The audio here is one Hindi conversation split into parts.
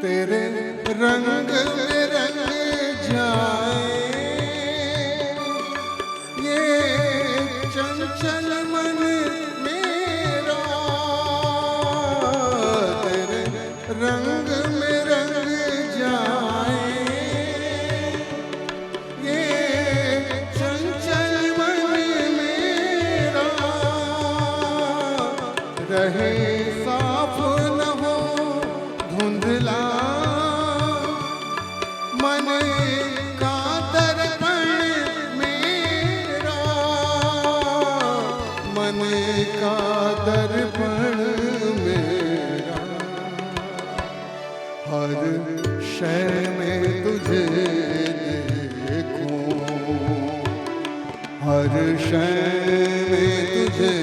तेरे रंग में रंग जाए ये चंचल मन मेरा, तेरे रंग में रंग जाए ये चंचल मन मेरा, रहे साफ न हो धुंधला मन का दर्पण मेरा, मन का दर्पण मेरा, हर शय में तुझे देखूं, हर शय में तुझे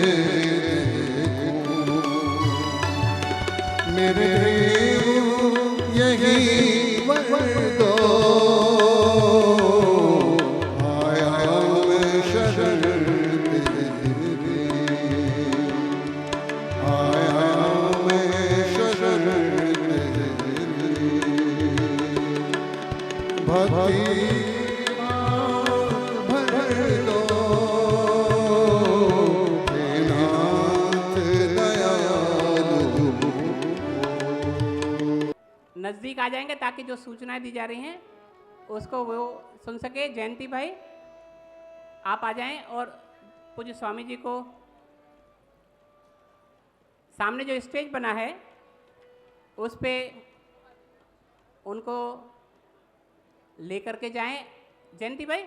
देखूं, मेरे यही वर दो, आया मैं शरण तेरी, आया मैं शरण तेरी, भक्ति भर दो हे नाथ दयालु। नज़दीक आ जाएंगे ताकि जो सूचनाएं दी जा रही हैं उसको वो सुन सके। जयंती भाई आप आ जाएं और पूज्य स्वामी जी को सामने जो स्टेज बना है उस पे उनको लेकर के जाएं। जयंती भाई,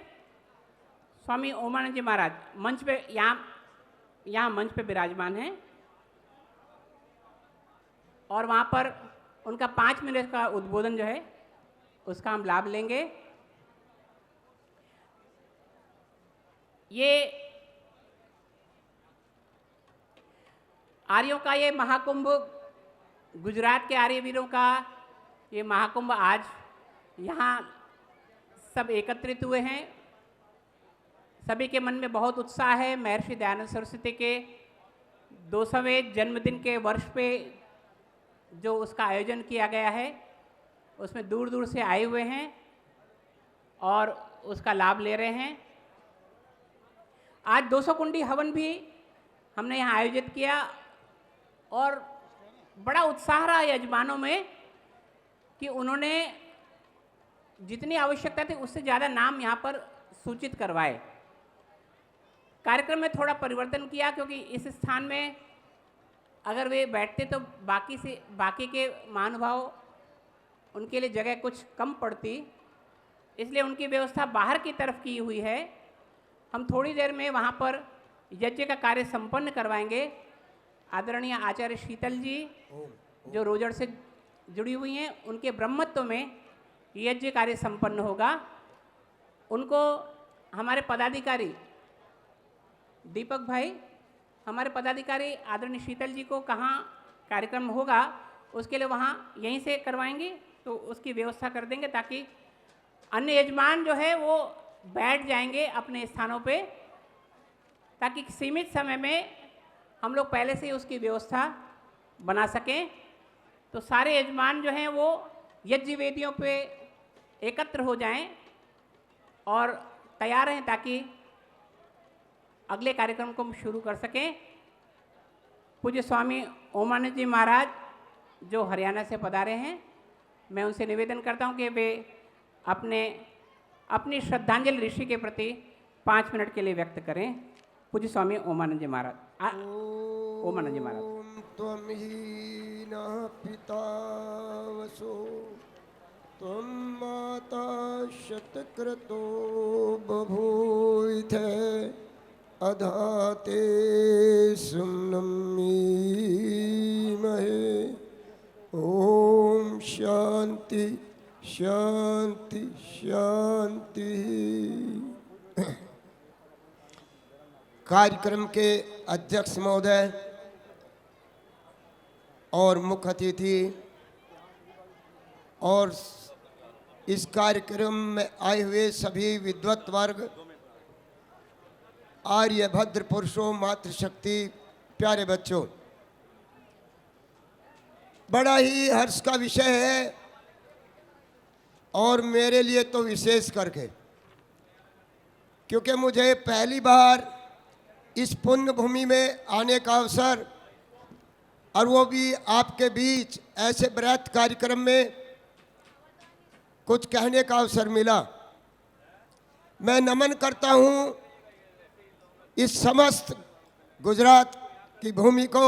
स्वामी ओमानंद जी महाराज मंच पे यहाँ मंच पे विराजमान हैं और वहाँ पर उनका 5 मिनट का उद्बोधन जो है उसका हम लाभ लेंगे। ये आर्यों का ये महाकुंभ, गुजरात के आर्य वीरों का ये महाकुंभ आज यहाँ सब एकत्रित हुए हैं। सभी के मन में बहुत उत्साह है। महर्षि दयानंद सरस्वती के 200वें जन्मदिन के वर्ष पे जो उसका आयोजन किया गया है उसमें दूर दूर से आए हुए हैं और उसका लाभ ले रहे हैं। आज 200 कुंडी हवन भी हमने यहाँ आयोजित किया और बड़ा उत्साह रहा यजमानों में कि उन्होंने जितनी आवश्यकता थी उससे ज़्यादा नाम यहाँ पर सूचित करवाए। कार्यक्रम में थोड़ा परिवर्तन किया क्योंकि इस स्थान में अगर वे बैठते तो बाकी के महानुभाव उनके लिए जगह कुछ कम पड़ती, इसलिए उनकी व्यवस्था बाहर की तरफ की हुई है। हम थोड़ी देर में वहाँ पर यज्ञ का कार्य संपन्न करवाएंगे। आदरणीय आचार्य शीतल जी जो रोजड़ से जुड़ी हुई हैं, उनके ब्रह्मत्व में यज्ञ कार्य संपन्न होगा। उनको हमारे पदाधिकारी दीपक भाई, हमारे पदाधिकारी आदरणीय शीतल जी को कहाँ कार्यक्रम होगा उसके लिए वहाँ यहीं से करवाएंगे, तो उसकी व्यवस्था कर देंगे ताकि अन्य यजमान जो है वो बैठ जाएंगे अपने स्थानों पे, ताकि सीमित समय में हम लोग पहले से ही उसकी व्यवस्था बना सकें। तो सारे यजमान जो हैं वो यज्ञ वेदियों पे एकत्र हो जाएं और तैयार रहें ताकि अगले कार्यक्रम को हम शुरू कर सकें। पूज्य स्वामी ओमानंद जी महाराज जो हरियाणा से पधारे हैं, मैं उनसे निवेदन करता हूं कि वे अपनी श्रद्धांजलि ऋषि के प्रति 5 मिनट के लिए व्यक्त करें। पूज्य स्वामी ओमानंद जी महाराज। ओमानंद जी महाराज। त्वमहि न पिता वसो त्वं माता शतक्रतो बभूविथे अधाते सुम्नमीमहे। ओम शांति शांति शांति। कार्यक्रम के अध्यक्ष महोदय और मुख्य अतिथि और इस कार्यक्रम में आए हुए सभी विद्वत वर्ग, आर्यभद्र पुरुषों, मातृशक्ति, प्यारे बच्चों, बड़ा ही हर्ष का विषय है और मेरे लिए तो विशेष करके, क्योंकि मुझे पहली बार इस पुण्य भूमि में आने का अवसर, और वो भी आपके बीच ऐसे बृहत कार्यक्रम में कुछ कहने का अवसर मिला। मैं नमन करता हूँ इस समस्त गुजरात की भूमि को,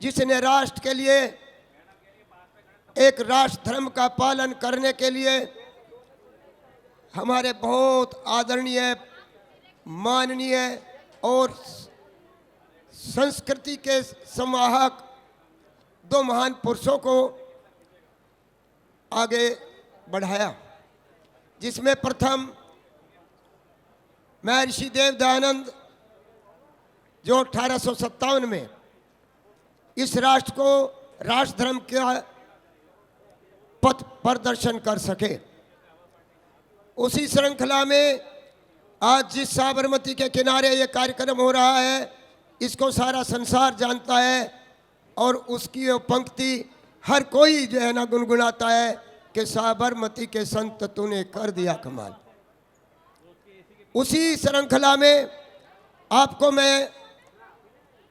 जिसने राष्ट्र के लिए, एक राष्ट्र धर्म का पालन करने के लिए हमारे बहुत आदरणीय, माननीय और संस्कृति के संवाहक दो महान पुरुषों को आगे बढ़ाया, जिसमें प्रथम महर्षि देव दयानंद, जो 1857 में इस राष्ट्र को राष्ट्र धर्म का पथ प्रदर्शन कर सके। उसी श्रृंखला में आज जिस साबरमती के किनारे ये कार्यक्रम हो रहा है, इसको सारा संसार जानता है, और उसकी वो पंक्ति हर कोई जो है ना गुनगुनाता है कि साबरमती के संत तूने कर दिया कमाल। उसी श्रृंखला में आपको मैं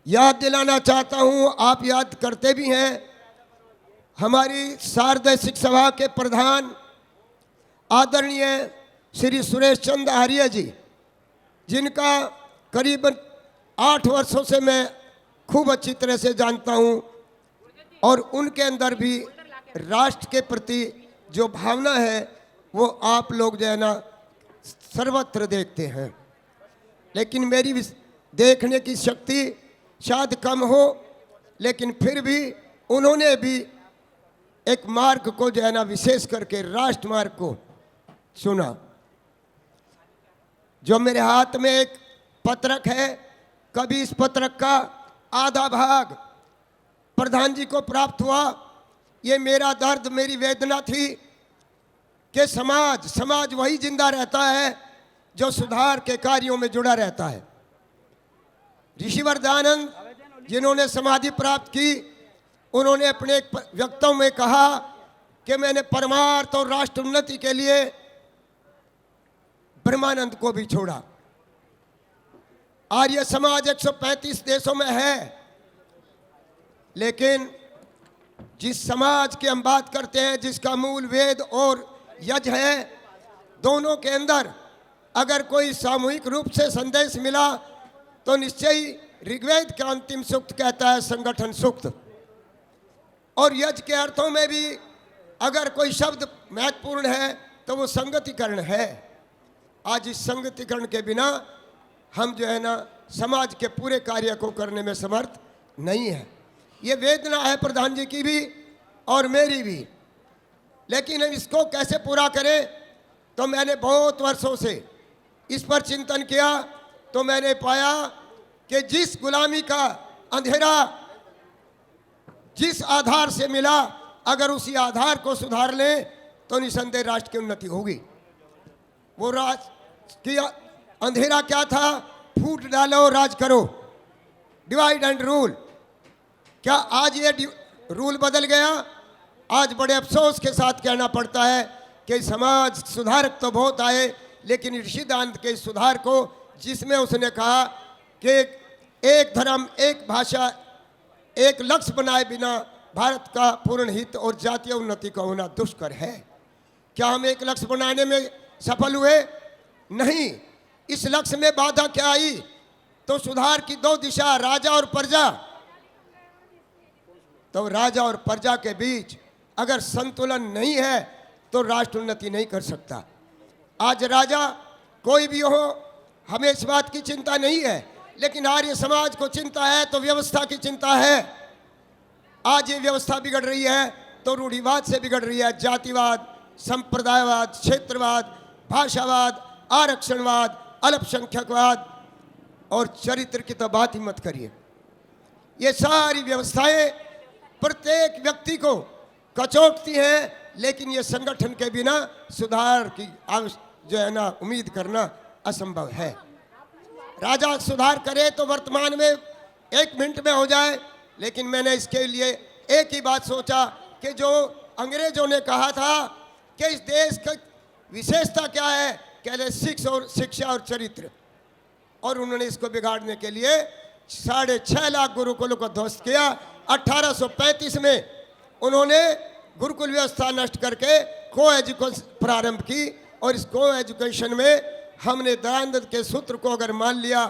याद दिलाना चाहता हूँ, आप याद करते भी हैं, हमारी शारदा शिक्षा सभा के प्रधान आदरणीय श्री सुरेश चंद्र आर्य जी, जिनका करीबन 8 वर्षों से मैं खूब अच्छी तरह से जानता हूँ, और उनके अंदर भी राष्ट्र के प्रति जो भावना है वो आप लोग जो है ना सर्वत्र देखते हैं। लेकिन मेरी देखने की शक्ति शायद कम हो, लेकिन फिर भी उन्होंने भी एक मार्ग को जो है ना विशेष करके राष्ट्र मार्ग को सुना। जो मेरे हाथ में एक पत्रक है, कभी इस पत्रक का आधा भाग प्रधान जी को प्राप्त हुआ। ये मेरा दर्द, मेरी वेदना थी कि समाज वही जिंदा रहता है जो सुधार के कार्यों में जुड़ा रहता है। ऋषिवर दयानंद, जिन्होंने समाधि प्राप्त की, उन्होंने अपने एक वक्तव्य में कहा कि मैंने परमार्थ और राष्ट्र उन्नति के लिए ब्रह्मानंद को भी छोड़ा। आर्य समाज 135 देशों में है, लेकिन जिस समाज की हम बात करते हैं, जिसका मूल वेद और यज्ञ है, दोनों के अंदर अगर कोई सामूहिक रूप से संदेश मिला तो निश्चय ही ऋग्वेद का अंतिम सूक्त कहता है संगठन सूक्त, और यज्ञ के अर्थों में भी अगर कोई शब्द महत्वपूर्ण है तो वो संगतिकरण है। आज इस संगतिकरण के बिना हम जो है ना समाज के पूरे कार्य को करने में समर्थ नहीं है। ये वेदना है प्रधान जी की भी और मेरी भी, लेकिन हम इसको कैसे पूरा करें, तो मैंने बहुत वर्षों से इस पर चिंतन किया, तो मैंने पाया कि जिस गुलामी का अंधेरा जिस आधार से मिला, अगर उसी आधार को सुधार लें तो निसंदेह राष्ट्र की उन्नति होगी। वो राज की अंधेरा क्या था? फूट डालो राज करो, डिवाइड एंड रूल। क्या आज ये रूल बदल गया? आज बड़े अफसोस के साथ कहना पड़ता है कि समाज सुधारक तो बहुत आए, लेकिन ऋषि दयानंद के सुधार को, जिसमें उसने कहा कि एक धर्म, एक भाषा, एक लक्ष्य बनाए बिना भारत का पूर्ण हित और जातीय उन्नति का होना दुष्कर है। क्या हम एक लक्ष्य बनाने में सफल हुए? नहीं। इस लक्ष्य में बाधा क्या आई? तो सुधार की दो दिशा, राजा और प्रजा। तो राजा और प्रजा के बीच अगर संतुलन नहीं है तो राष्ट्र उन्नति नहीं कर सकता। आज राजा कोई भी हो, हमें इस बात की चिंता नहीं है, लेकिन आर्य समाज को चिंता है तो व्यवस्था की चिंता है। आज ये व्यवस्था बिगड़ रही है तो रूढ़िवाद से बिगड़ रही है। जातिवाद, संप्रदायवाद, क्षेत्रवाद, भाषावाद, आरक्षणवाद, अल्पसंख्यकवाद और चरित्र की तो बात ही मत करिए। ये सारी व्यवस्थाएं प्रत्येक व्यक्ति को कचोटती हैं, लेकिन ये संगठन के बिना सुधार की जो है ना उम्मीद करना असंभव है। राजा सुधार करे तो वर्तमान में 1 मिनट में हो जाए, लेकिन मैंने इसके लिए एक ही बात सोचा कि जो अंग्रेजों ने कहा था कि इस देश की विशेषता क्या है, कहले शिक्षा और चरित्र। और उन्होंने इसको बिगाड़ने के लिए 6.5 लाख गुरुकुलों को ध्वस्त किया। 1835 में उन्होंने गुरुकुल व्यवस्था नष्ट करके को एजुकेशन प्रारंभ की। और इस को एजुकेशन में हमने दयानंद के सूत्र को अगर मान लिया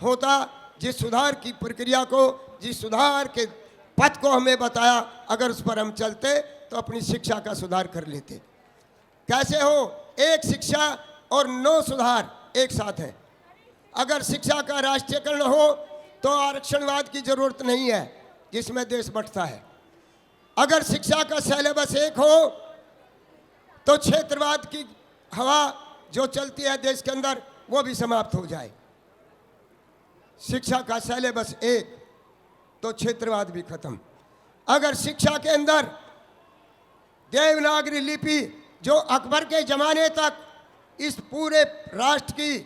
होता, जिस सुधार की प्रक्रिया को, जिस सुधार के पथ को हमें बताया, अगर उस पर हम चलते तो अपनी शिक्षा का सुधार कर लेते। कैसे हो? एक शिक्षा और 9 सुधार एक साथ है। अगर शिक्षा का राष्ट्रीयकरण हो तो आरक्षणवाद की जरूरत नहीं है, जिसमें देश बंटता है। अगर शिक्षा का सिलेबस एक हो तो क्षेत्रवाद की हवा जो चलती है देश के अंदर, वो भी समाप्त हो जाए। शिक्षा का सिलेबस एक तो क्षेत्रवाद भी खत्म। अगर शिक्षा के अंदर देवनागरी लिपि जो अकबर के जमाने तक इस पूरे राष्ट्र की,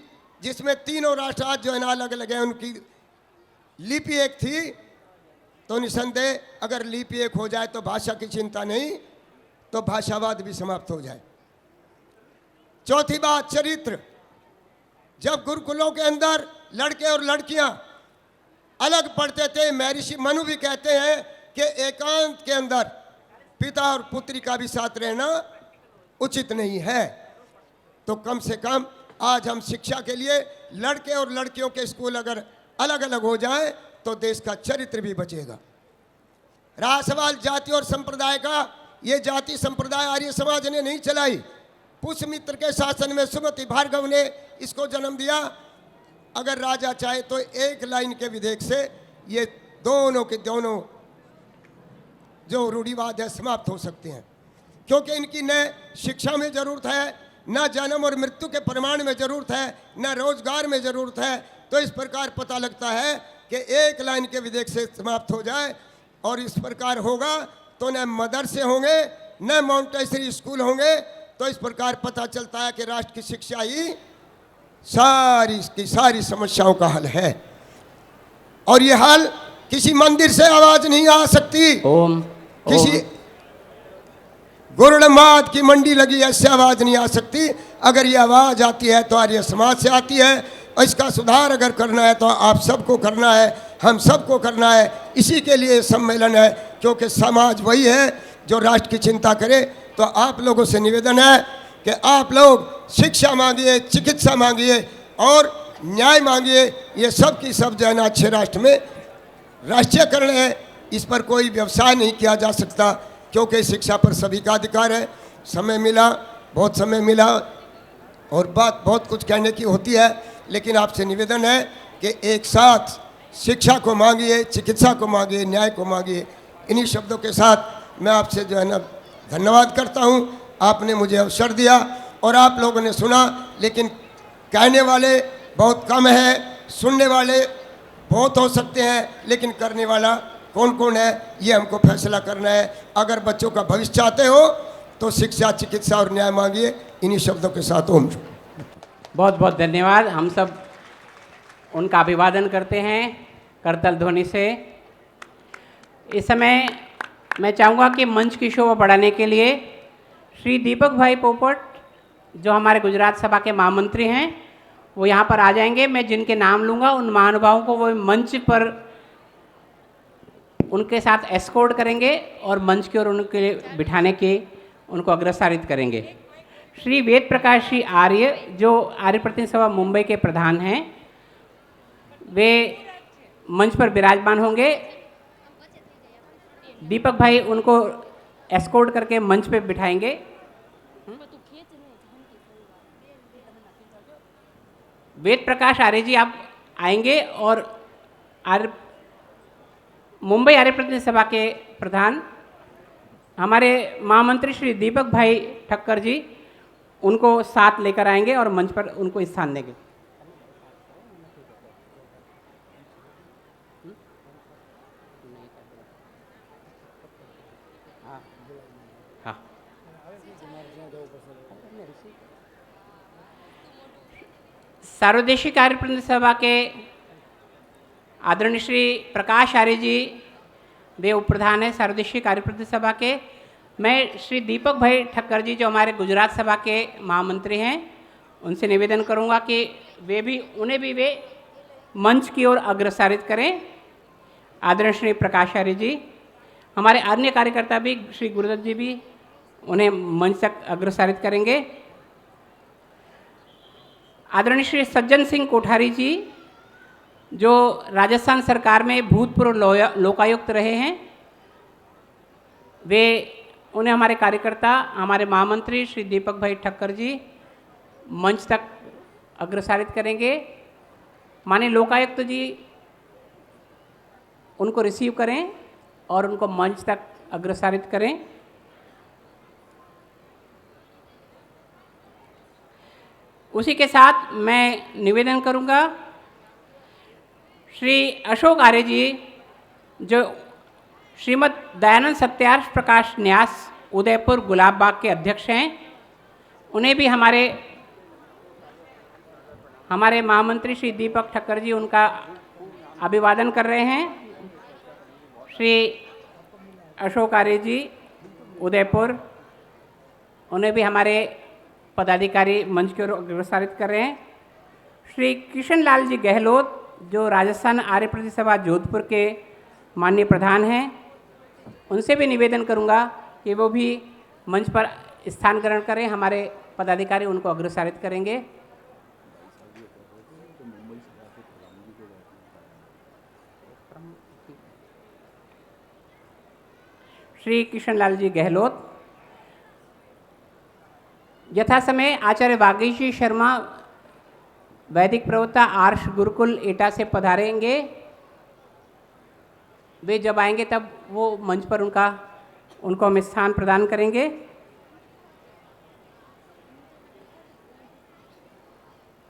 जिसमें तीनों राष्ट्र आज जो है ना अलग अलग है, उनकी लिपि एक थी, तो निसंदेह अगर लिपि एक हो जाए तो भाषा की चिंता नहीं, तो भाषावाद भी समाप्त हो जाए। चौथी बात, चरित्र। जब गुरुकुलों के अंदर लड़के और लड़कियां अलग पढ़ते थे, महर्षि मनु भी कहते हैं कि एकांत के अंदर पिता और पुत्री का भी साथ रहना उचित नहीं है। तो कम से कम आज हम शिक्षा के लिए लड़के और लड़कियों के स्कूल अगर अलग अलग हो जाए तो देश का चरित्र भी बचेगा। रहा सवाल जाति और संप्रदाय का, ये जाति संप्रदाय आर्य समाज ने नहीं चलाई। पुष्यमित्र के शासन में सुमति भार्गव ने इसको जन्म दिया। अगर राजा चाहे तो एक लाइन के विधेयक से ये दोनों के दोनों जो रूढ़िवाद है समाप्त हो सकते हैं, क्योंकि इनकी न शिक्षा में ज़रूरत है, न जन्म और मृत्यु के प्रमाण में ज़रूरत है, न रोजगार में ज़रूरत है। तो इस प्रकार पता लगता है कि एक लाइन के विधेयक से समाप्त हो जाए। और इस प्रकार होगा तो न मदरसे होंगे, न मॉन्टेसरी स्कूल होंगे। तो इस प्रकार पता चलता है कि राष्ट्र की शिक्षा ही सारी की सारी समस्याओं का हल है। और ये हल किसी मंदिर से आवाज नहीं आ सकती, ओम किसी गुरुड़माद की मंडी लगी ऐसे आवाज नहीं आ सकती। अगर ये आवाज आती है तो आर्य समाज से आती है। और इसका सुधार अगर करना है तो आप सबको करना है, हम सबको करना है। इसी के लिए सम्मेलन है, क्योंकि समाज वही है जो राष्ट्र की चिंता करे। तो आप लोगों से निवेदन है कि आप लोग शिक्षा मांगिए, चिकित्सा मांगिए और न्याय मांगिए। ये सब की सब जो है ना अच्छे राष्ट्र में राष्ट्रीयकरण है, इस पर कोई व्यवसाय नहीं किया जा सकता, क्योंकि शिक्षा पर सभी का अधिकार है। समय मिला, बहुत समय मिला और बात बहुत कुछ कहने की होती है, लेकिन आपसे निवेदन है कि एक साथ शिक्षा को मांगिए, चिकित्सा को मांगिए, न्याय को मांगिए। इन्हीं शब्दों के साथ मैं आपसे जो है ना धन्यवाद करता हूँ। आपने मुझे अवसर दिया और आप लोगों ने सुना, लेकिन कहने वाले बहुत कम है, सुनने वाले बहुत हो सकते हैं, लेकिन करने वाला कौन कौन है ये हमको फैसला करना है। अगर बच्चों का भविष्य चाहते हो तो शिक्षा, चिकित्सा और न्याय मांगिए। इन्हीं शब्दों के साथ ओम। बहुत बहुत धन्यवाद। हम सब उनका अभिवादन करते हैं करतल ध्वनि से। इस समय मैं चाहूँगा कि मंच की शोभा बढ़ाने के लिए श्री दीपक भाई पोपट, जो हमारे गुजरात सभा के महामंत्री हैं, वो यहाँ पर आ जाएंगे। मैं जिनके नाम लूँगा उन महानुभावों को वो मंच पर उनके साथ एस्कॉर्ट करेंगे और मंच की ओर उनके बिठाने के उनको अग्रसारित करेंगे। श्री वेद प्रकाश जी आर्य, जो आर्य प्रतिनिधि सभा मुंबई के प्रधान हैं, वे मंच पर विराजमान होंगे। दीपक भाई उनको एस्कॉर्ट करके मंच पे बिठाएंगे। वेद प्रकाश आर्य जी आप आएंगे और मुंबई आर्य प्रतिनिधि सभा के प्रधान हमारे महामंत्री श्री दीपक भाई ठक्कर जी उनको साथ लेकर आएंगे और मंच पर उनको स्थान देंगे। सर्वदेशीय कार्य प्रतिनिधि सभा के आदरणीय श्री प्रकाश आर्य जी, वे उप प्रधान हैं सर्वदेशीय कार्य प्रतिनिधि सभा के। मैं श्री दीपक भाई ठक्कर जी जो हमारे गुजरात सभा के महामंत्री हैं उनसे निवेदन करूंगा कि उन्हें भी वे मंच की ओर अग्रसारित करें। आदरणीय श्री प्रकाश आर्य जी, हमारे अन्य कार्यकर्ता भी श्री गुरुदत्त जी भी उन्हें मंच तक अग्रसारित करेंगे। आदरणीय श्री सज्जन सिंह कोठारी जी जो राजस्थान सरकार में भूतपूर्व लोकायुक्त रहे हैं, उन्हें हमारे कार्यकर्ता हमारे महामंत्री श्री दीपक भाई ठक्कर जी मंच तक अग्रसारित करेंगे। माननीय लोकायुक्त जी उनको रिसीव करें और उनको मंच तक अग्रसारित करें। उसी के साथ मैं निवेदन करूंगा श्री अशोक आर्य जी जो श्रीमद् दयानंद सत्यार्थ प्रकाश न्यास उदयपुर गुलाब बाग के अध्यक्ष हैं, उन्हें भी हमारे महामंत्री श्री दीपक ठक्कर जी उनका अभिवादन कर रहे हैं। श्री अशोक आर्य जी उदयपुर, उन्हें भी हमारे पदाधिकारी मंच की ओर अग्रसारित कर रहे हैं। श्री किशन लाल जी गहलोत जो राजस्थान आर्य प्रदेश सभा जोधपुर के माननीय प्रधान हैं, उनसे भी निवेदन करूंगा कि वो भी मंच पर स्थान ग्रहण करें। हमारे पदाधिकारी उनको अग्रसारित करेंगे। श्री किशन लाल जी गहलोत, यथा समय आचार्य वागीशी शर्मा वैदिक प्रवक्ता आर्ष गुरुकुल एटा से पधारेंगे। वे जब आएंगे तब वो मंच पर उनको हम स्थान प्रदान करेंगे।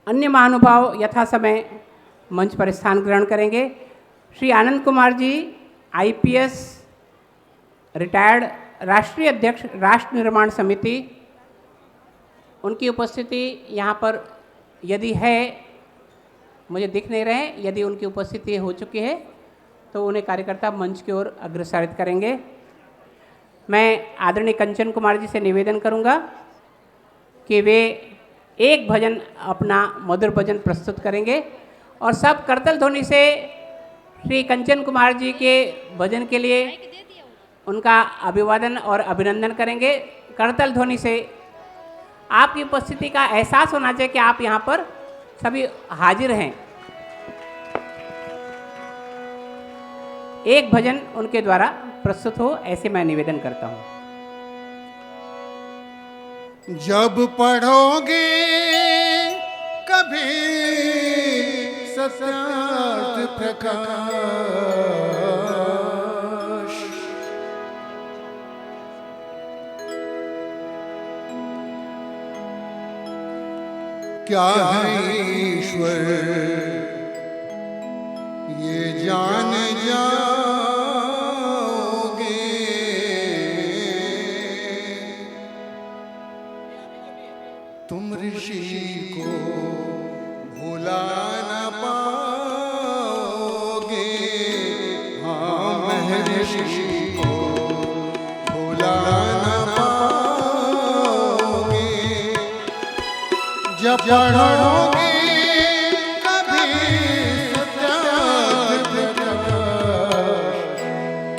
अन्य महानुभाव यथा समय मंच पर स्थान ग्रहण करेंगे। श्री आनंद कुमार जी IPS रिटायर्ड राष्ट्रीय अध्यक्ष राष्ट्र निर्माण समिति, उनकी उपस्थिति यहाँ पर यदि है, मुझे दिख नहीं रहे, यदि उनकी उपस्थिति हो चुकी है तो उन्हें कार्यकर्ता मंच की ओर अग्रसारित करेंगे। मैं आदरणीय कंचन कुमार जी से निवेदन करूंगा कि वे एक भजन अपना मधुर भजन प्रस्तुत करेंगे और सब करतल ध्वनि से श्री कंचन कुमार जी के भजन के लिए उनका अभिवादन और अभिनंदन करेंगे। करतल ध्वनि से आपकी उपस्थिति का एहसास होना चाहिए कि आप यहाँ पर सभी हाजिर हैं। एक भजन उनके द्वारा प्रस्तुत हो, ऐसे मैं निवेदन करता हूँ। जब पढ़ोगे कभी सत्यार्थ प्रकाश, क्या है ईश्वर ये जान जाओगे। तुम ऋषि को भुला न पाओगे। हाँ, महर्षि को भुला न पाओगे। जब पढ़ोगे कभी सत्यार्थ प्रकाश,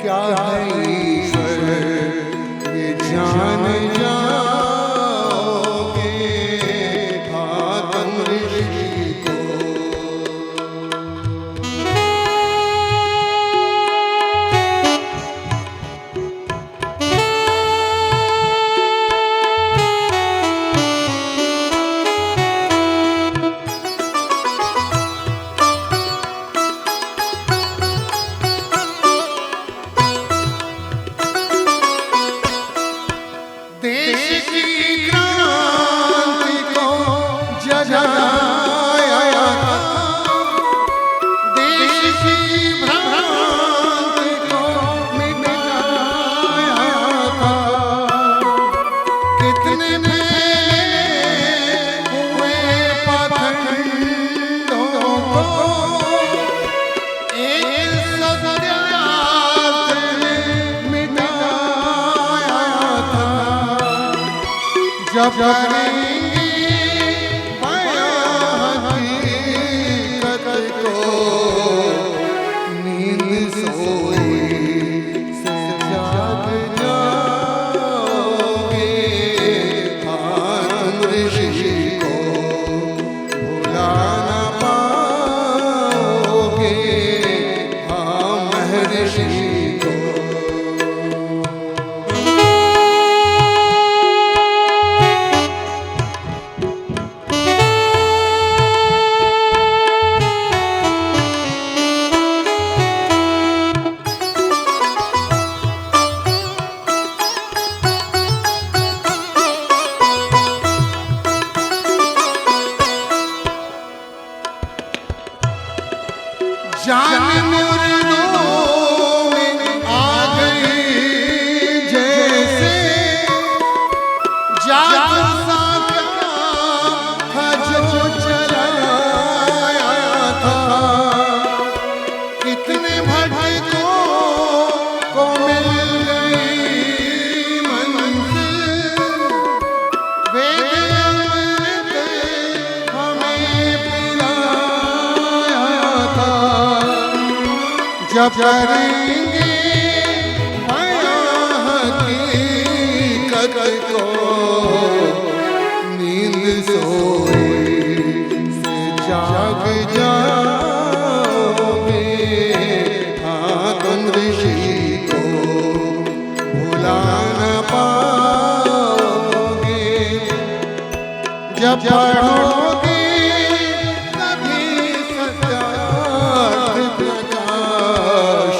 क्या है ईश्वर ये जान जाओगे। हाँ, तुम ऋषि को जब करेंगे बयां हकीकत को, नींद सोई से जाग जाओगे। हाँ तुम ऋषि को भुला ना पाओगे। हाँ महर्षि को। जान मुर्दों में आ गई जैसे, जादू सा था जो चलाया था। कितने भटकों को मिल गई मंजिल, वेद अमृत हमें पिलाया था। जब करेंगे बयां हकीकत को, नींद सोई से जाग जाओगे। हाँ तुम ऋषि को भुला न पाओगे। जब पढ़ोगे कभी सत्यार्थ प्रकाश,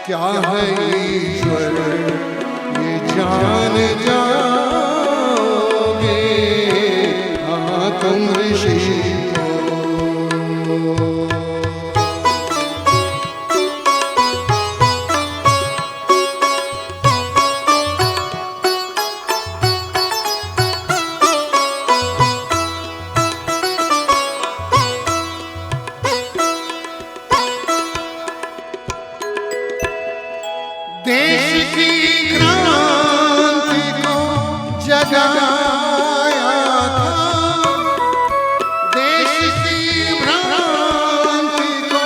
क्या है ईश्वर ये जान जाओगे। हाँ तुम ऋषि को। देश की क्रांति को जगाया था, देश की भ्रांति को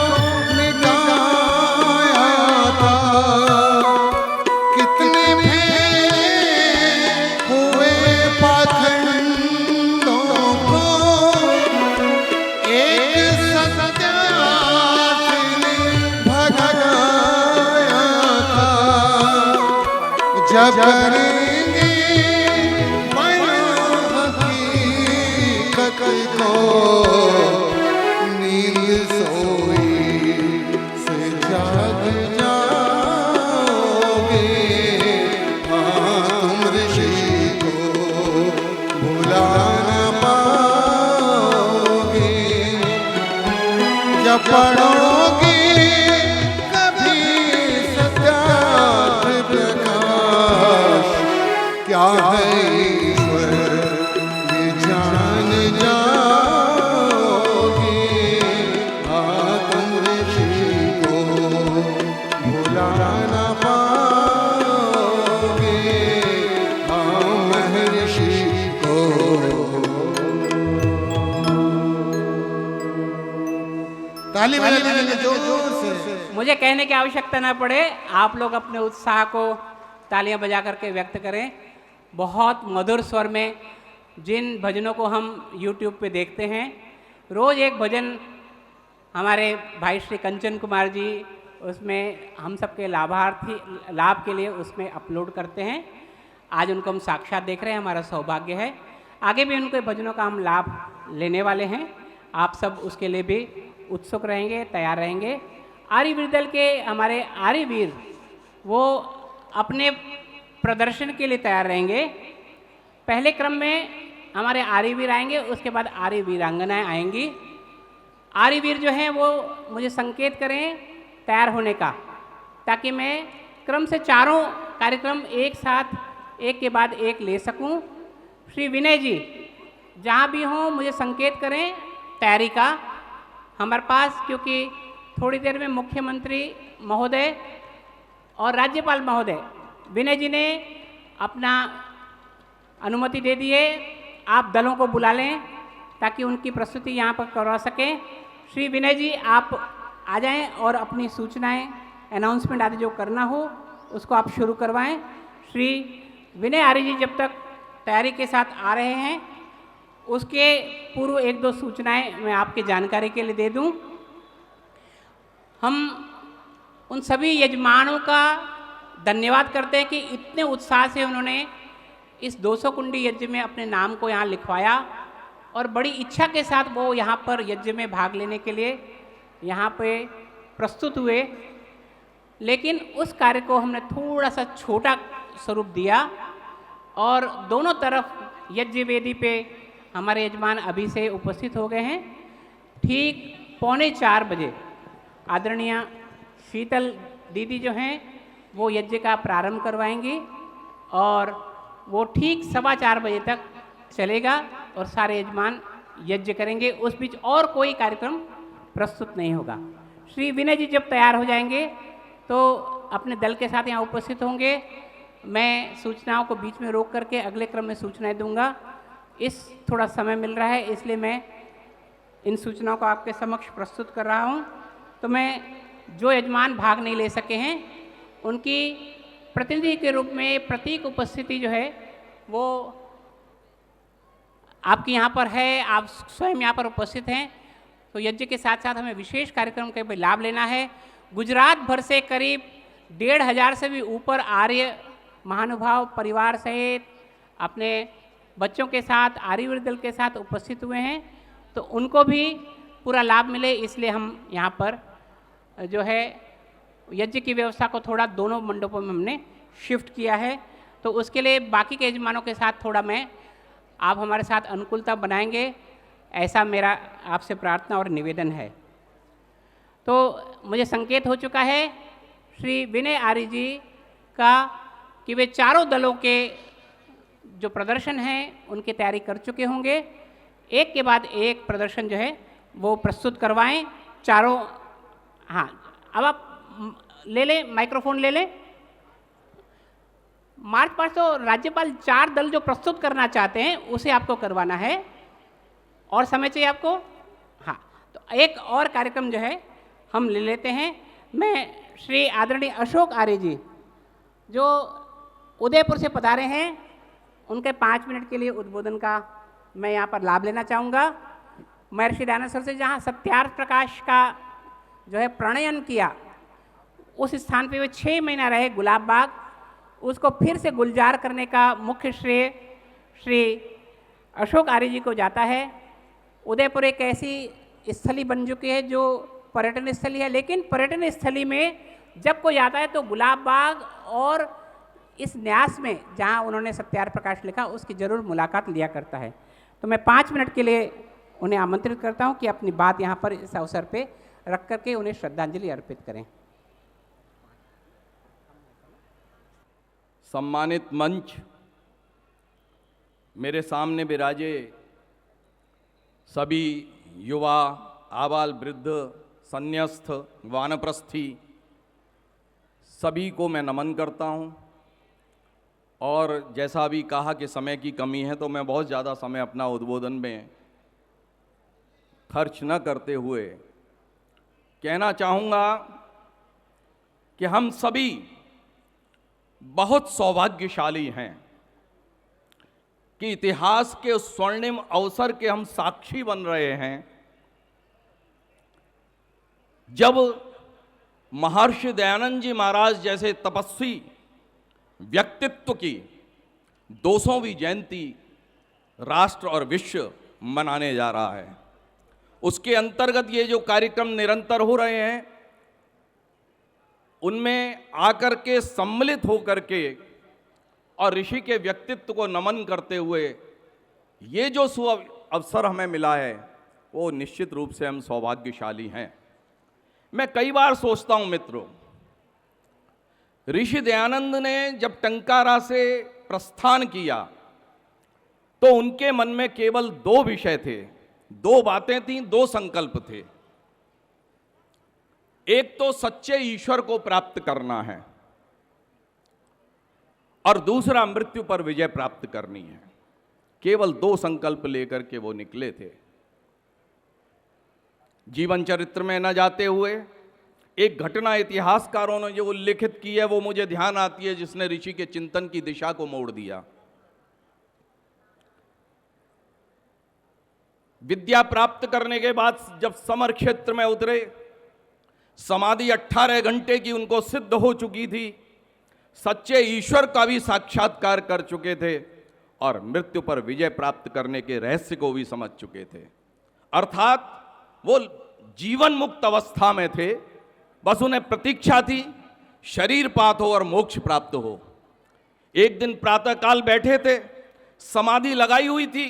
मिटाया था। कितने फैले हुए पाखंडों को एक सत्यार्थ ने भगाया था। जब करेंगे बयां हकीकत को, नींद सोई से जाग जाओगे। हाँ तुम ऋषि को भुला न पाओगे। जब पढ़ोगे कभी सत्यार्थ प्रकाश, क्या है ईश्वर ये जान जाओगे। हाँ तुम ऋषि को भुला न पाओगे। हाँ महर्षि को। ताली बजाइए जोर से। मुझे कहने की आवश्यकता ना पड़े, आप लोग अपने उत्साह को तालियां बजा करके व्यक्त करें। बहुत मधुर स्वर में जिन भजनों को हम YouTube पे देखते हैं, रोज़ एक भजन हमारे भाई श्री कंचन कुमार जी उसमें हम सबके लाभ के लिए उसमें अपलोड करते हैं। आज उनको हम साक्षात देख रहे हैं, हमारा सौभाग्य है। आगे भी उनके भजनों का हम लाभ लेने वाले हैं। आप सब उसके लिए भी उत्सुक रहेंगे, तैयार रहेंगे। आर्यवीर दल के हमारे आर्यवीर वो अपने प्रदर्शन के लिए तैयार रहेंगे। पहले क्रम में हमारे आर्यवीर आएंगे, उसके बाद आर्य वीरांगनाएँ आएंगी। आर्यवीर जो हैं वो मुझे संकेत करें तैयार होने का, ताकि मैं क्रम से चारों कार्यक्रम एक साथ एक के बाद एक ले सकूं। श्री विनय जी जहाँ भी हों मुझे संकेत करें तैयारी का। हमारे पास क्योंकि थोड़ी देर में मुख्यमंत्री महोदय और राज्यपाल महोदय विनय जी ने अपना अनुमति दे दिए, आप दलों को बुला लें ताकि उनकी प्रस्तुति यहाँ पर करवा सकें। श्री विनय जी आप आ जाएं और अपनी सूचनाएं, अनाउंसमेंट आदि जो करना हो उसको आप शुरू करवाएं। श्री विनय आर्य जी जब तक तैयारी के साथ आ रहे हैं, उसके पूर्व एक दो सूचनाएं मैं आपके जानकारी के लिए दे दूं। हम उन सभी यजमानों का धन्यवाद करते हैं कि इतने उत्साह से उन्होंने इस 200 कुंडी यज्ञ में अपने नाम को यहाँ लिखवाया और बड़ी इच्छा के साथ वो यहाँ पर यज्ञ में भाग लेने के लिए यहाँ पे प्रस्तुत हुए। लेकिन उस कार्य को हमने थोड़ा सा छोटा स्वरूप दिया और दोनों तरफ यज्ञ वेदी पे हमारे यजमान अभी से उपस्थित हो गए हैं। ठीक 3:45 बजे आदरणीय शीतल दीदी जो हैं वो यज्ञ का प्रारंभ करवाएंगी और वो ठीक 4:15 बजे तक चलेगा और सारे यजमान यज्ञ करेंगे। उस बीच और कोई कार्यक्रम प्रस्तुत नहीं होगा। श्री विनय जी जब तैयार हो जाएंगे तो अपने दल के साथ यहाँ उपस्थित होंगे। मैं सूचनाओं को बीच में रोक करके अगले क्रम में सूचनाएं दूंगा। इस थोड़ा समय मिल रहा है इसलिए मैं इन सूचनाओं को आपके समक्ष प्रस्तुत कर रहा हूँ। तो मैं जो यजमान भाग नहीं ले सके हैं उनकी प्रतिनिधि के रूप में प्रतीक उपस्थिति जो है वो आपकी यहाँ पर है, आप स्वयं यहाँ पर उपस्थित हैं। तो यज्ञ के साथ साथ हमें विशेष कार्यक्रम का भी लाभ लेना है। गुजरात भर से करीब 1,500 से भी ऊपर आर्य महानुभाव परिवार सहित अपने बच्चों के साथ आर्यवीर दल के साथ उपस्थित हुए हैं, तो उनको भी पूरा लाभ मिले इसलिए हम यहाँ पर जो है यज्ञ की व्यवस्था को थोड़ा दोनों मंडपों में हमने शिफ्ट किया है। तो उसके लिए बाकी के यजमानों के साथ थोड़ा आप हमारे साथ अनुकूलता बनाएंगे, ऐसा मेरा आपसे प्रार्थना और निवेदन है। तो मुझे संकेत हो चुका है श्री विनय आर्य जी का कि वे चारों दलों के जो प्रदर्शन हैं उनकी तैयारी कर चुके होंगे। एक के बाद एक प्रदर्शन जो है वो प्रस्तुत करवाएं चारों। हाँ, अब आप ले लें, माइक्रोफोन ले लें। मार्च पास्ट तो राज्यपाल 4 दल जो प्रस्तुत करना चाहते हैं उसे आपको करवाना है। और समय चाहिए आपको? हाँ, तो एक और कार्यक्रम जो है हम ले लेते हैं। मैं श्री आदरणीय अशोक आर्य जी जो उदयपुर से पधारे हैं उनके 5 मिनट के लिए उद्बोधन का मैं यहाँ पर लाभ लेना चाहूँगा। महर्षि दयानंद सर से जहाँ सत्यार्थ प्रकाश का जो है प्रणयन किया, उस स्थान पे वे 6 महीना रहे गुलाब बाग, उसको फिर से गुलजार करने का मुख्य श्रेय श्री अशोक आर्य जी को जाता है। उदयपुर एक ऐसी स्थली बन चुकी है जो पर्यटन स्थली है, लेकिन पर्यटन स्थली में जब कोई आता है तो गुलाब बाग और इस न्यास में जहाँ उन्होंने सत्यार्थ प्रकाश लिखा उसकी जरूर मुलाकात लिया करता है। तो मैं 5 मिनट के लिए उन्हें आमंत्रित करता हूँ कि अपनी बात यहाँ पर इस अवसर पे रख करके उन्हें श्रद्धांजलि अर्पित करें। सम्मानित मंच, मेरे सामने विराजे सभी युवा, आबाल वृद्ध, संन्यस्त, वानप्रस्थी, सभी को मैं नमन करता हूँ। और जैसा अभी कहा कि समय की कमी है तो मैं बहुत ज़्यादा समय अपना उद्बोधन में खर्च न करते हुए कहना चाहूँगा कि हम सभी बहुत सौभाग्यशाली हैं कि इतिहास के उस स्वर्णिम अवसर के हम साक्षी बन रहे हैं जब महर्षि दयानंद जी महाराज जैसे तपस्वी व्यक्तित्व की 200वीं जयंती राष्ट्र और विश्व मनाने जा रहा है। उसके अंतर्गत ये जो कार्यक्रम निरंतर हो रहे हैं उनमें आकर के सम्मिलित होकर के और ऋषि के व्यक्तित्व को नमन करते हुए ये जो अवसर हमें मिला है वो निश्चित रूप से हम सौभाग्यशाली हैं। मैं कई बार सोचता हूं मित्रों, ऋषि दयानंद ने जब टंकारा से प्रस्थान किया तो उनके मन में केवल 2 विषय थे, 2 बातें थीं, 2 संकल्प थे। एक तो सच्चे ईश्वर को प्राप्त करना है और दूसरा मृत्यु पर विजय प्राप्त करनी है। केवल 2 संकल्प लेकर के वो निकले थे। जीवन चरित्र में न जाते हुए एक घटना इतिहासकारों ने जो उल्लेखित की है वो मुझे ध्यान आती है, जिसने ऋषि के चिंतन की दिशा को मोड़ दिया। विद्या प्राप्त करने के बाद जब समर क्षेत्र में उतरे, समाधि 18 घंटे की उनको सिद्ध हो चुकी थी, सच्चे ईश्वर का भी साक्षात्कार कर चुके थे और मृत्यु पर विजय प्राप्त करने के रहस्य को भी समझ चुके थे। अर्थात वो जीवन मुक्त अवस्था में थे, बस उन्हें प्रतीक्षा थी शरीर पात हो और मोक्ष प्राप्त हो। एक दिन प्रातःकाल बैठे थे, समाधि लगाई हुई थी,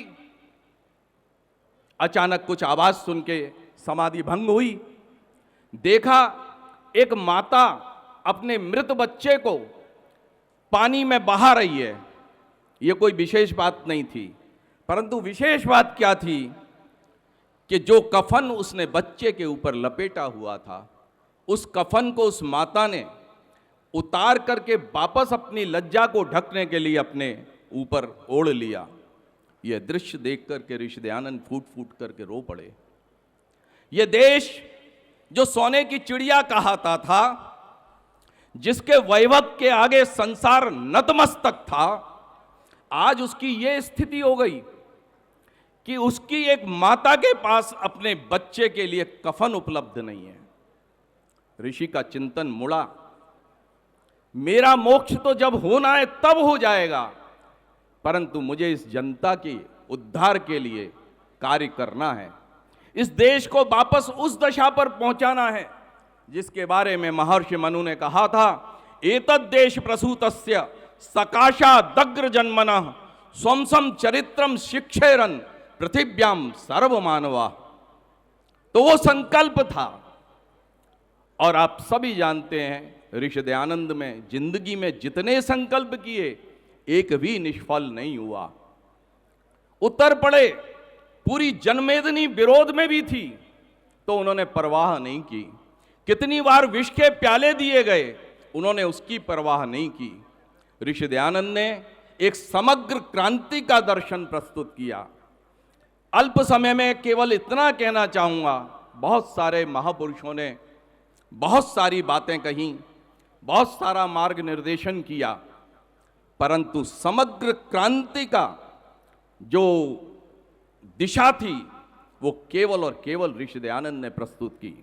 अचानक कुछ आवाज सुन के समाधि भंग हुई। देखा एक माता अपने मृत बच्चे को पानी में बहा रही है। यह कोई विशेष बात नहीं थी, परंतु विशेष बात क्या थी कि जो कफन उसने बच्चे के ऊपर लपेटा हुआ था, उस कफन को उस माता ने उतार करके वापस अपनी लज्जा को ढकने के लिए अपने ऊपर ओढ़ लिया। यह दृश्य देख करके ऋषि दयानंद फूट फूट करके रो पड़े। यह देश जो सोने की चिड़िया कहाता था, जिसके वैभव के आगे संसार नतमस्तक था, आज उसकी यह स्थिति हो गई कि उसकी एक माता के पास अपने बच्चे के लिए कफन उपलब्ध नहीं है। ऋषि का चिंतन मुड़ा, मेरा मोक्ष तो जब होना है तब हो जाएगा, परंतु मुझे इस जनता के उद्धार के लिए कार्य करना है। इस देश को वापस उस दशा पर पहुंचाना है जिसके बारे में महर्षि मनु ने कहा था, एतद् देश प्रसूतस्य सकाशा दग्र जन्मनः स्वंसम चरित्रम शिक्षेरन पृथिव्याम सर्वमानवा। तो वो संकल्प था, और आप सभी जानते हैं ऋषि दयानंद में जिंदगी में जितने संकल्प किए एक भी निष्फल नहीं हुआ। उतर पड़े, पूरी जनमेदनी विरोध में भी थी तो उन्होंने परवाह नहीं की। कितनी बार विष के प्याले दिए गए, उन्होंने उसकी परवाह नहीं की। ऋषि दयानंद ने एक समग्र क्रांति का दर्शन प्रस्तुत किया। अल्प समय में केवल इतना कहना चाहूंगा, बहुत सारे महापुरुषों ने बहुत सारी बातें कही, बहुत सारा मार्ग निर्देशन किया, परंतु समग्र क्रांति का जो दिशा थी वो केवल और केवल ऋषि दयानंद ने प्रस्तुत की।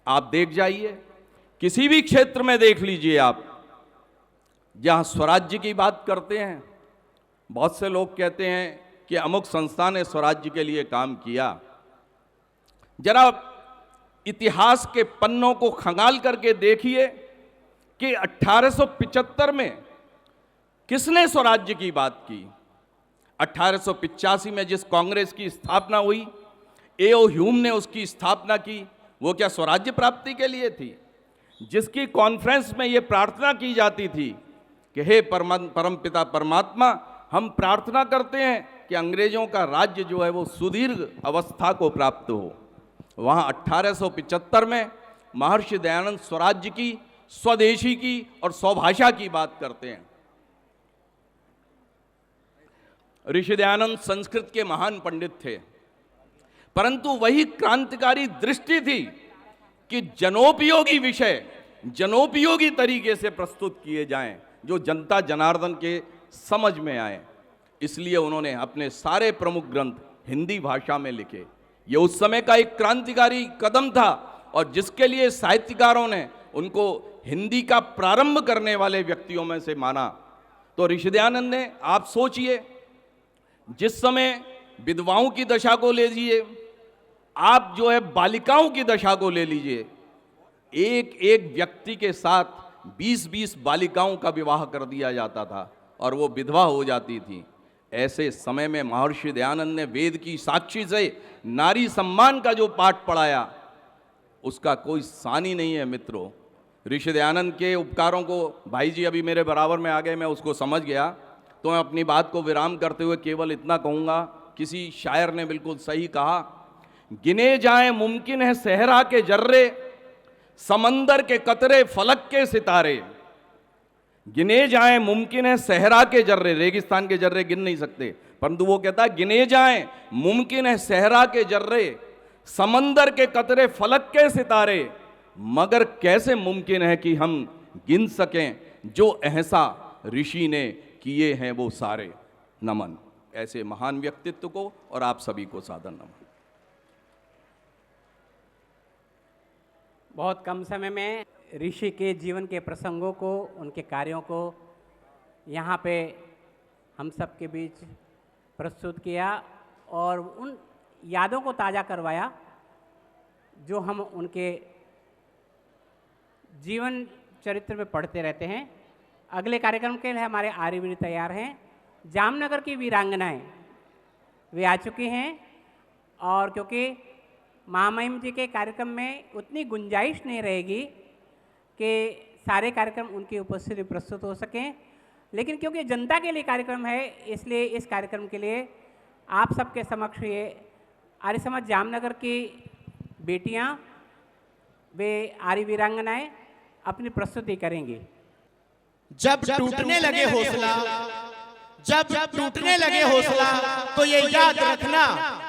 आप देख जाइए, किसी भी क्षेत्र में देख लीजिए आप, जहां स्वराज्य की बात करते हैं, बहुत से लोग कहते हैं कि अमुक संस्था ने स्वराज्य के लिए काम किया। जरा इतिहास के पन्नों को खंगाल करके देखिए कि 1875 में किसने स्वराज्य की बात की। 1885 में जिस कांग्रेस की स्थापना हुई, ए.ओ. ह्यूम ने उसकी स्थापना की, वो क्या स्वराज्य प्राप्ति के लिए थी? जिसकी कॉन्फ्रेंस में ये प्रार्थना की जाती थी कि हे परमपिता परमात्मा, हम प्रार्थना करते हैं कि अंग्रेजों का राज्य जो है वो सुदीर्घ अवस्था को प्राप्त हो। वहाँ 1875 में महर्षि दयानंद स्वराज्य की, स्वदेशी की और स्वभाषा की बात करते हैं। ऋषि दयानंद संस्कृत के महान पंडित थे, परंतु वही क्रांतिकारी दृष्टि थी कि जनोपयोगी विषय जनोपयोगी तरीके से प्रस्तुत किए जाएं, जो जनता जनार्दन के समझ में आए। इसलिए उन्होंने अपने सारे प्रमुख ग्रंथ हिंदी भाषा में लिखे। ये उस समय का एक क्रांतिकारी कदम था, और जिसके लिए साहित्यकारों ने उनको हिंदी का प्रारंभ करने वाले व्यक्तियों में से माना। तो ऋषि दयानंद ने, आप सोचिए, जिस समय विधवाओं की दशा को ले लीजिए, आप जो है बालिकाओं की दशा को ले लीजिए, एक एक व्यक्ति के साथ 20-20 बालिकाओं का विवाह कर दिया जाता था और वो विधवा हो जाती थी। ऐसे समय में महर्षि दयानंद ने वेद की साक्षी से नारी सम्मान का जो पाठ पढ़ाया, उसका कोई सानी नहीं है मित्रों। ऋषि दयानंद के उपकारों को, भाई जी अभी मेरे बराबर में आ गए, मैं उसको समझ गया, तो मैं अपनी बात को विराम करते हुए केवल इतना कहूँगा, किसी शायर ने बिल्कुल सही कहा, गिने जाएं मुमकिन है सहरा के जर्रे, समंदर के कतरे फलक के सितारे। गिने जाएं मुमकिन है सहरा के जर्रे, रेगिस्तान के जर्रे गिन नहीं सकते, परंतु वो कहता है गिने जाएं मुमकिन है सहरा के जर्रे, समंदर के कतरे, फलक के सितारे, मगर कैसे मुमकिन है कि हम गिन सकें जो एहसा ऋषि ने किए हैं वो सारे। नमन ऐसे महान व्यक्तित्व को और आप सभी को सादर नमन। बहुत कम समय में ऋषि के जीवन के प्रसंगों को, उनके कार्यों को यहाँ पे हम सब के बीच प्रस्तुत किया और उन यादों को ताज़ा करवाया जो हम उनके जीवन चरित्र में पढ़ते रहते हैं। अगले कार्यक्रम के लिए हमारे आर्यवीर तैयार हैं। जामनगर की वीरांगनाएं वे आ चुकी हैं और क्योंकि महामहिम जी के कार्यक्रम में उतनी गुंजाइश नहीं रहेगी कि सारे कार्यक्रम उनकी उपस्थिति में प्रस्तुत हो सकें, लेकिन क्योंकि जनता के लिए कार्यक्रम है इसलिए इस कार्यक्रम के लिए आप सबके समक्ष ये आर्य समाज जामनगर की बेटियां, वे आर्य वीरांगनाएं अपनी प्रस्तुति करेंगी। जब टूटने लगे हौसला, जब टूटने लगे हौसला, तो ये याद रखना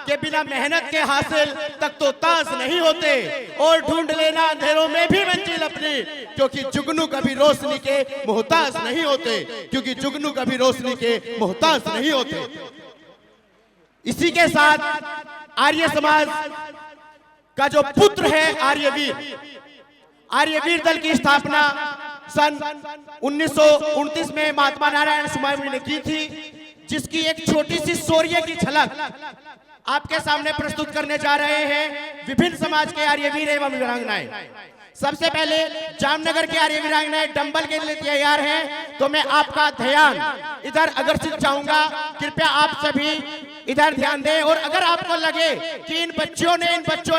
कि बिना मेहनत के हासिल तक तो ताज नहीं होते, और ढूंढ लेना अंधेरों में भी मंजिल अपनी, क्योंकि जुगनू कभी रोशनी के मोहताज नहीं होते, क्योंकि जुगनू कभी रोशनी के मोहताज नहीं होते। इसी के साथ आर्य समाज का जो पुत्र है आर्यवीर दल की स्थापना सन 1929 में महात्मा नारायण स्वामी ने की थी, जिसकी एक छोटी सी शौर्य की झलक आपके सामने प्रस्तुत करने जा रहे हैं विभिन्न समाज के आर्यवीर एवं वीरांगनाएं। सबसे पहले जामनगर के आर्य वीरांगनाएं डंबल के लिए तैयार हैं, तो मैं आपका ध्यान इधर आकर्षित चाहूंगा। कृपया आप सभी इधर ध्यान दें, और अगर आपको लगे कि इन बच्चों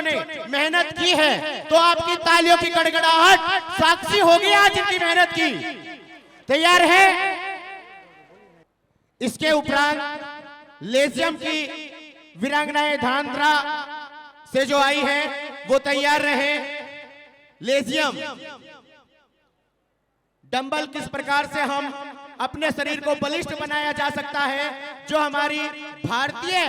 ने मेहनत की है तो आपकी तालियों की गड़गड़ाहट साक्षी होगी आज इनकी मेहनत की। तैयार है? इसके उपरांत लेजियम की वीरांगनाएं धांध्रा से जो आई है वो तैयार रहे। लेजियम डंबल किस प्रकार से हम अपने शरीर को बलिष्ठ बनाया जा सकता है, जो हमारी भारतीय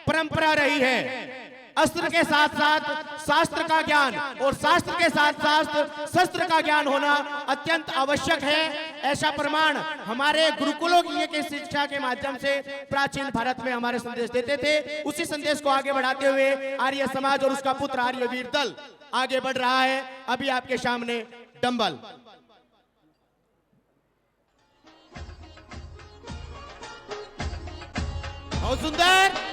परंपरा रही है। अस्त्र के साथ साथ शास्त्र का ज्ञान और शास्त्र के साथ साथ शस्त्र का ज्ञान होना अत्यंत आवश्यक है। ऐसा प्रमाण हमारे गुरुकुलों की शिक्षा के माध्यम से प्राचीन भारत में हमारे संदेश देते थे। उसी संदेश को आगे बढ़ाते हुए आर्य समाज और उसका पुत्र आर्यवीर दल आगे बढ़ रहा है। अभी आपके सामने डंबल। बहुत सुंदर।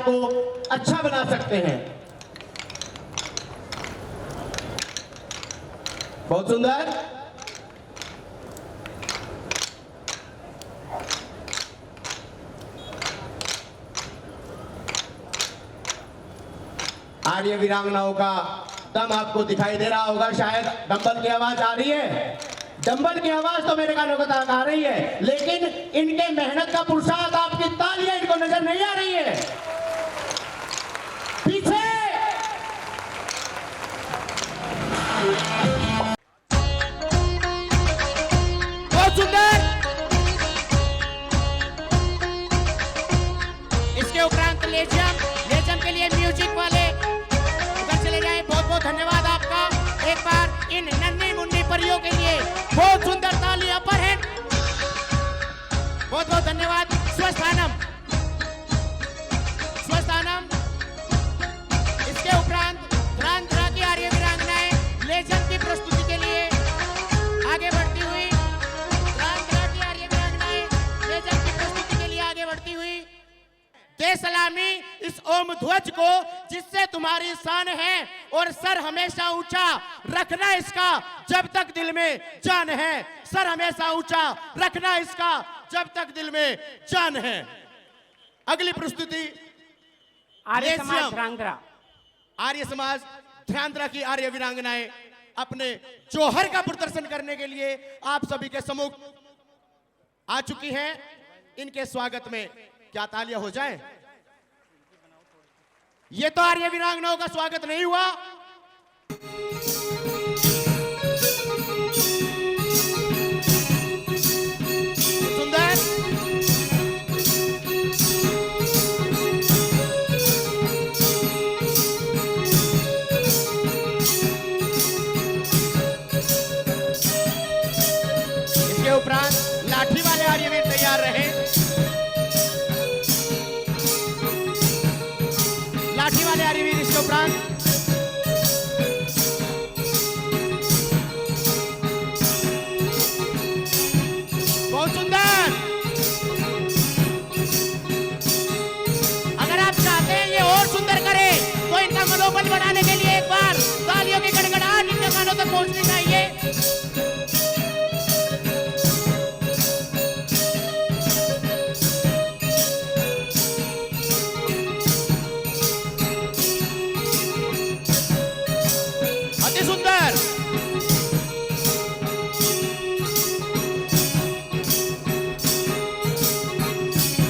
को अच्छा बना सकते हैं। बहुत सुंदर। आर्य वीरांगनाओं का दम आपको दिखाई दे रहा होगा, शायद डंबल की आवाज आ रही है। डंबल की आवाज तो मेरे कानों को तक आ रही है, लेकिन इनके मेहनत का पुरुषार्थ, आपकी तालियां इनको नजर नहीं आ रही है। पीछे बहुत सुंदर। स्वस्थानम स्वस्थानम। इसके उपरांत ध्रांध्रा की आर्य वीरांगनाएं लेजन की प्रस्तुति के लिए आगे बढ़ती हुई, ध्रांध्रा की आर्य वीरांगनाएं लेजन की प्रस्तुति के लिए आगे बढ़ती हुई। दे सलामी इस ओम ध्वज को जिससे तुम्हारी शान है, और सर हमेशा ऊंचा रखना इसका जब तक दिल में जान है। सर हमेशा ऊंचा रखना इसका जब तक दिल में जान है। अगली प्रस्तुति आर्य समाज लेजियम। ध्रांध्रा। आर्य समाज ध्रांध्रा की आर्य वीरांगनाएं अपने जौहर का प्रदर्शन करने के लिए आप सभी के सम्मुख आ चुकी हैं। इनके स्वागत में क्या तालियां हो जाए? ये तो आर्य वीरांगनाओं का स्वागत नहीं हुआ। सुंदर इसके उपरांत लाठी वाले आर्यवीर तैयार रहे। लाठी वाले आर्यवीर इसके उपरांत बहुत सुंदर। अगर आप चाहते हैं ये और सुंदर करे तो इनका मनोबल बढ़ाने के लिए एक बार तालियों की गड़गड़ाहट इनके कानों तक पहुंचनी चाहिए। अति सुंदर।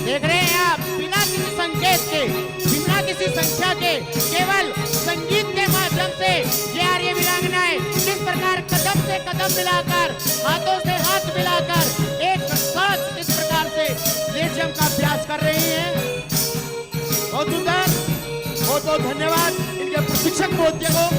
देख रहे हैं आप, बिना किसी संकेत के, बिना किसी संख्या के, केवल संगीत के माध्यम से ये आर्य वीरांगनाएं किस प्रकार कदम से कदम मिलाकर, हाथों से हाथ मिलाकर एक साथ इस प्रकार से लेजियम का अभ्यास कर रही हैं। बहुत सुंदर। बहुत बहुत धन्यवाद इनके प्रशिक्षक महोदय को।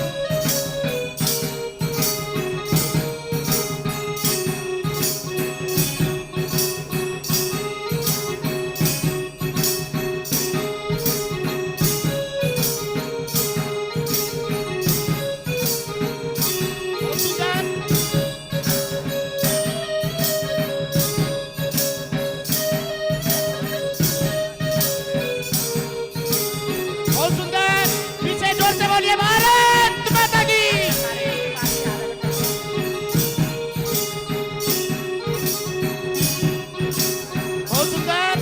बहुत सुंदर। बहुत सुंदर। पीछे जोर से बोलिए भारत माता की। बहुत सुंदर।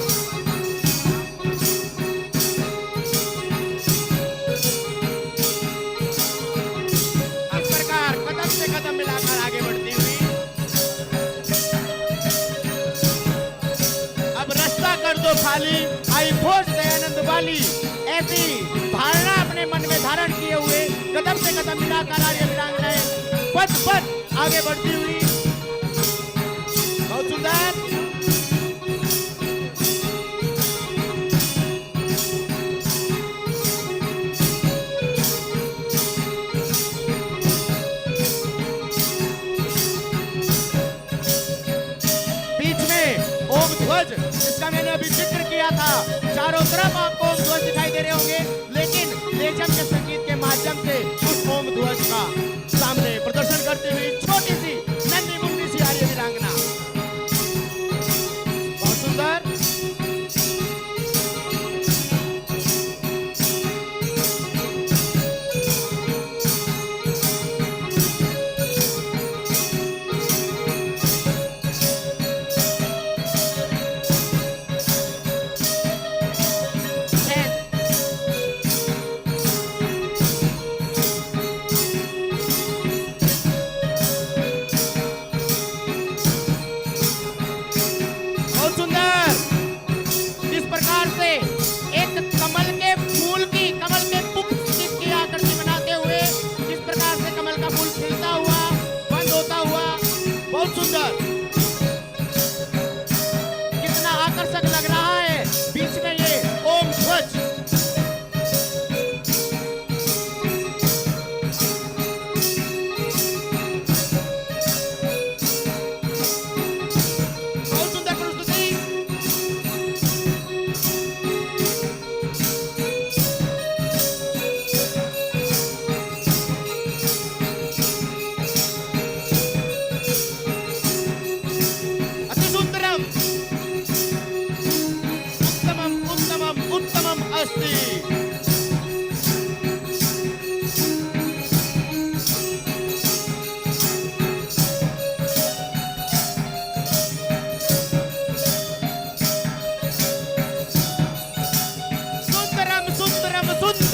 इस प्रकार कदम से कदम मिलाकर आगे बढ़ती हुई अब रास्ता कर दो खाली, आई भोज दयानंद वाली, ऐसी धारणा अपने मन में धारण किए हुए कदम से कदम मिलाकर आर्य वीरांगनाएं पद पद आगे बढ़ती हुई। बहुत सुंदर। बीच में ओम ध्वज, जिसका मैंने अभी जिक्र किया था, चारों तरफ आपको ओम ध्वज दिखाई दे रहे होंगे, लेकिन लेजम के संगीत के माध्यम से उस ओम ध्वज का सामने प्रदर्शन करती हुई छोटी सी नन्ही मुन्नी सी आर्य वीरांगना। बहुत सुंदर।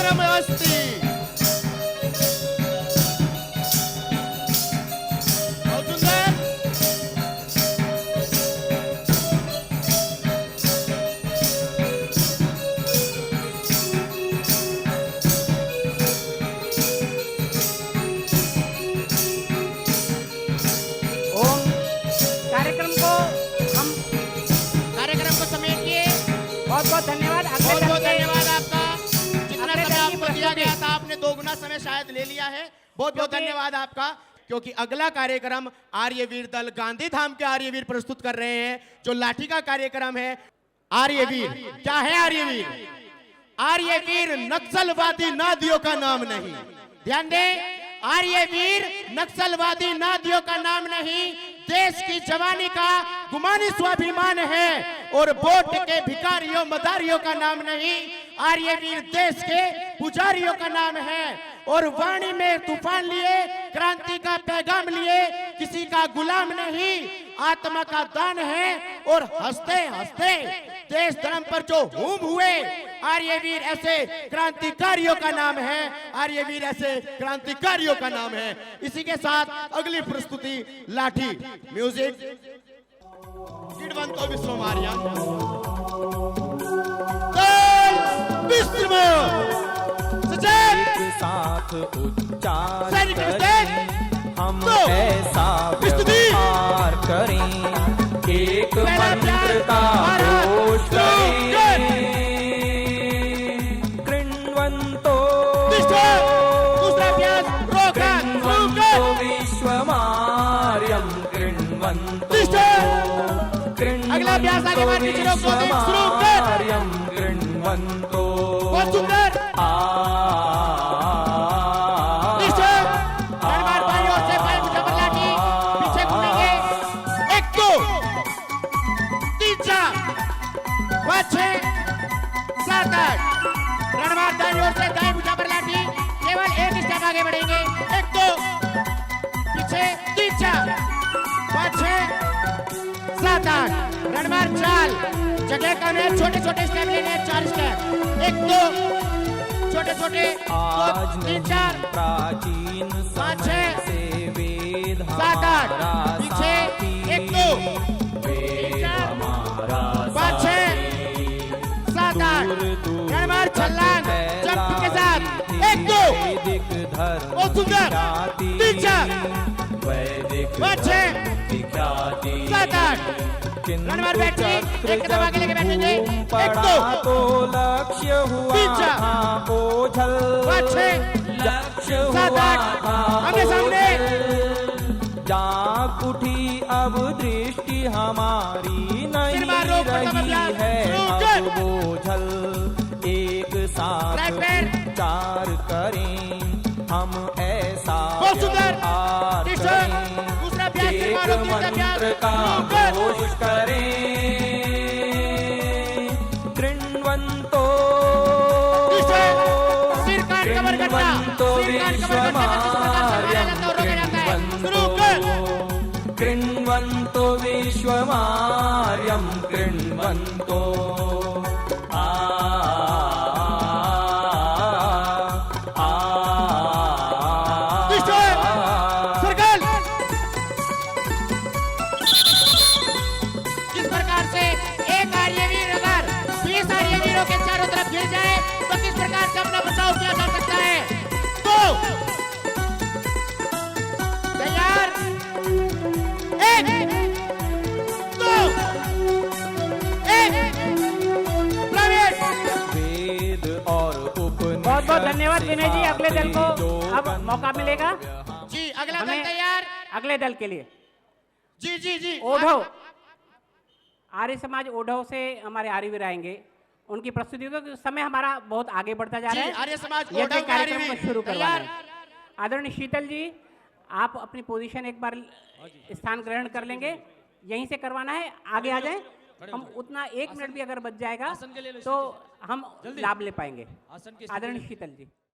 परम अस्ति। बहुत सुंदर। ओम कार्यक्रम को हम कार्यक्रम को समेटिए। बहुत बहुत धन्यवाद। अगले बहुत दल बहुत के- धन्यवाद आपका। जितना अगले समय दल की आपको दिया प्रस्तुति। गया था आपने दोगुना समय शायद ले लिया है। बहुत बहुत क्योंकि- धन्यवाद आपका। क्योंकि अगला कार्यक्रम आर्यवीर दल गांधी धाम के आर्यवीर प्रस्तुत कर रहे हैं। जो लाठी का कार्यक्रम है आर्यवीर। क्या है आर्यवीर? आर्यवीर नक्सलवादी नादियों का नाम नहीं। ध्यान दें, आर्यवीर नक्सलवादी नादियों का नाम नहीं, देश की जवानी का गुमानी स्वाभिमान है। और वोट के भिखारियों मदारियों का नाम नहीं, आर्यवीर देश के पुजारियों का नाम है। और वाणी में तूफान लिए, क्रांति का पैगाम लिए, किसी का गुलाम नहीं, आत्मा का दान है। और हंसते हंसते देश धर्म पर जो हुम हुए, आर्यवीर ऐसे क्रांतिकारियों का नाम है। आर्यवीर ऐसे क्रांतिकारियों का नाम है। इसी के साथ अगली प्रस्तुति लाठी म्यूजिक किडवंतो विश्वमार्या विश्व सचेत एक साथ उच्चार सैनिक करें, स्टेज हम दो ऐसा विस्तुति व्यवहार करें, एक पहला मंत्र का प्यार, घोष भारत, करें। कृण्वन्तो दूसरा अभ्यास रोका कृण्वन्तो विश्वमार्यं कृण्वन्तो अगला अभ्यास आगे बढ़ के शुरू कर। विश्वमार्यं कृण्वन्तो बहुत सुंदर। धन्यवाद भाई। और से भाई मुझे लाठी पीछे घूमेंगे। 1 2 3 4 5 6 7 8। रणवार दाई और से दाई मुझे लाठी केवल एक स्टेप आगे बढ़ेंगे। 1 2 पीछे 3 4 5 6 7 8। रणवार चाल जगह कम है, छोटे छोटे स्टेप लेने हैं। 4 स्टेप 1 2 छोटे छोटे 2 3 4 प्राचीन पाँच, समय छः, से वेद 7 8 हमारा पीछे साथी, 1 2 वेद हमारा 5 6 7 8। रणवार छलांग जंप के साथ 1 2 वैदिक धर्म बहुत सुंदर। ख्याति, 3 4 वैदिक 5 6 विख्याति 7 8। रणवार बैठिए, एक कदम आगे लेके बैठेंगे। 1 2 तो लक्ष्य हुआ 3 4 था ओझल, 5 6 लक्ष्य 7 हुआ 8। था आमने सामने जाग उठी अब दृष्टि हमारी नहीं सिर रोक कर रही अभ्यास है शुरू अब कर। बोझल। एक साथ राइट पैर। उच्चार करें, हम ऐसा बहुत सुंदर। व्यवहार टीचर, करें, दूसरा अभ्यास एक सिर मारो, तीसरा अभ्यास मंत्र का शुरू कर। घोष करें। कृण्वन्तो सिर कान कवर करना, कृण्वन्तो सिर कान कवर करना, किस प्रकार से मारा जाता है और रोका जाता है। शुरू कर। कृण्वन्तो विश्वमार्यं कृण्वन्तो सर्कल किस प्रकार से एक आर्यवीर अगर 20 आर्यवीरों के चारों तरफ घिर जाए तो किस प्रकार से अपना बचाव किया जा सकता है। तो तैयार 1 2 1 प्रवेश। वेद और उपनिषद बहुत बहुत धन्यवाद विनय जी। अगले दल को अब मौका मिलेगा। जी अगला दल हमें तैयार। अगले दल के लिए जी जी जी ओढ़व आर्य समाज ओढ़व से हमारे आर्यवीर आएंगे। उनकी प्रस्तुति को समय हमारा बहुत आगे बढ़ता जा रहा है। जी, आर्य समाज यज्ञ ओढ़व के कार्यक्रम को आर्यवीर शुरू करवाना तैयार। है। आदरणीय शीतल जी, आप अपनी पोजीशन एक बार स्थान ग्रहण कर लेंगे। यहीं से करवाना है, आगे आ जाएं। हम उतना 1 मिनट भी अगर बच जाएगा तो हम लाभ ले पाएंगे। आदरणीय शीतल जी।